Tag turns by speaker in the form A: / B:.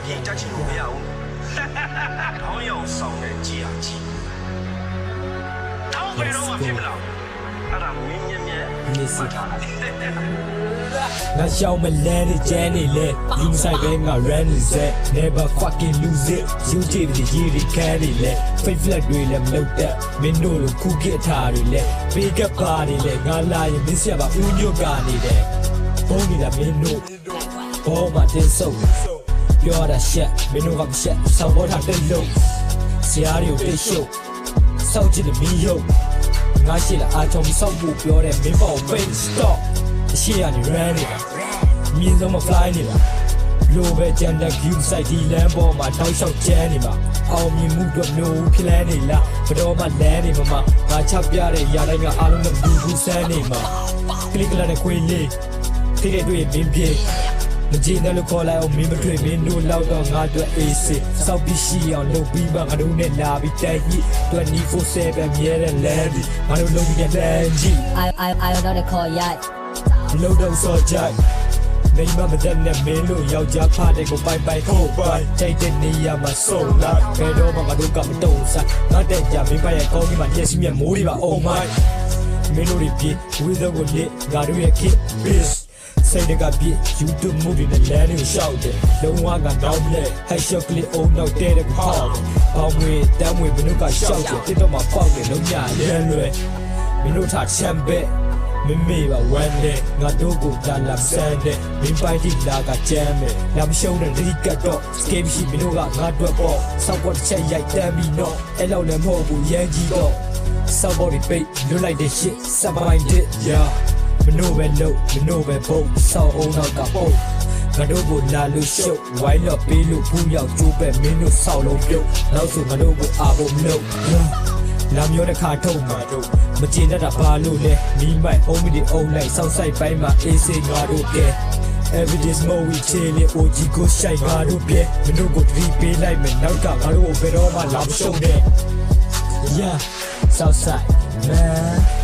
A: ပြင်တက်ချင်လို့မရဘူးတောင်းရောင်ဆောင်တဲ့ကြည်ဟာကြည်တောင်းဘယ်တော့မှဖြစ်မလားအဲ့ဒါမင်းမြဲ
B: နေစီငါရှောင်းမလဲတဲ့ကျန်းနေလေဒီဆိုင်ပဲငါ run is it never fucking lose it you did the year they carry လေ fake flag တွေလည်းမလုပ်တတ်မင်းတို့လိုခုခေတ်ထားတွေလည်း big up ပါနေလေငါလာရင်မင်းဆရာပါဦးညွတ်ကနေတယ်ဘုံနေတာမင်းတို့ဘောမတင်ဆုပ်ပြောတာရှက်မင်းတို့ကမရှက်ဆောင်းဘောထားတဲ့လုံးဆရာတွေကိုတိတ်ရှုပ်စောက်ချင်တဲ့မင်းယုံငါရှိလာအားချုံစောက်ဖို့ပြောတဲ့မင်းပေါ့ face stop အရှိရနေ run နေတာမြင်းဆုံးမ fly နေတာလိုပဲကြမ်းတဲ့ view site ဒီလမ်းပေါ်မှာတောက်လျှောက်ကျန်းနေမှာအောင်မြင်မှုတော့မျိုးဖြစ်လဲနေလားဘတော်မှလမ်းနေမှာငါချပြတဲ့ຢာတိုင်းကအားလုံးနဲ့ဘူးဆန်းနေမှာကလစ်ကလာတဲ့ခွေးလေးတိတဲ့တွေ့မင်းပြေမကြည့်နဲ့လို့ခေါ်လိုက်အောင်မင်းမတွေ့မင်းတို့လောက်တော့ငါတို့အေးစစ်စောက်ပြီးရှိအောင်လုပ်ပြီးမှငါတို့နဲ့လာပြီးတိုက်ကြီး24/7မြဲတဲ့လမ်းဒီငါတို့လုပ်ပြီးတဲ့လမ်းကြီး
C: I don't know call yet
B: လုံးတော့စောကြိုက်မိမမတဲ့နဲ့မင်းတို့ယောက်ျားဖားတဲ့ကိုပိုင်ပိုင်ခိုးပိုင်ချိန်တဲ့နေရာမှာစုံလာဘယ်တော့မှငါတို့ကမတုံးစားငါတဲ့ကြမင်းပိုင်ရဲ့ကောင်းကြီးမှာရက်စီမြတ်မိုးတွေပါ oh my မင်းတို့တွေပြေဝေးသောကိုလက်ငါတို့ရဲ့ kid bitch စိတ်တကပြေ YouTube မှုတွေနဲ့လမ်းတွေရှောက်တယ်လုံးဝကနောက်လက် headshot ကလေးအုံနောက်တဲ့တဲ့ခေါက်ပေါင်းငွေတမ်းငွေမင်းတို့ကရှောက်တယ်တစ်တော့မှပေါက်တယ်လုံးညာရန်လွယ်မင်းတို့ထားချမ်းပဲမမေပါဝမ်းနဲ့ငါတို့ကိုလာလာဆန်းတဲ့မင်းပိုင်တိလာကကြမ်းမယ်လာမရှုံးတဲ့ဒီကတော့ escape ရှိမင်းတို့ကငါတို့ပေါ့စောက်ပေါ်တစ်ချက်ရိုက်တမ်းပြီးတော့အဲ့လောက်လည်းမဟုတ်ဘူးရန်ကြီးတော့စောက်ပေါ်ဒီပိတ်လွတ်လိုက်တဲ့ shit စပိုင်းတစ် yeah မနိုးပဲလို့မနိုးပဲဘုတ်စောက်အောင်တော့ကပုတ်ငါတို့ကိုလာလို့ရှုပ်ဝိုင်းတော့ပေးလို့ဘူးရောက်ကျိုးပဲမင်းတို့ဆောက်လုံးပြုတ်နောက်ဆိုငါတို့ကိုအားဖို့မလုပ်လာမျိုးတစ်ခါထုတ်မှာတို့မကျင်တတ်တာဘာလို့လဲမိမိုက်အုံးမီဒီအုံးလိုက်စောက်ဆိုင်ပိုင်းမှာအေးစေးငါတို့ကဲ everyday smoke we chillin' OG ကိုရှိုက်ငါတို့ပြဲမင်းတို့ကိုတတိပေးလိုက်မယ်နောက်ကငါတို့ကိုဘယ်တော့မှလာမရှုံးနဲ့ yeah southside man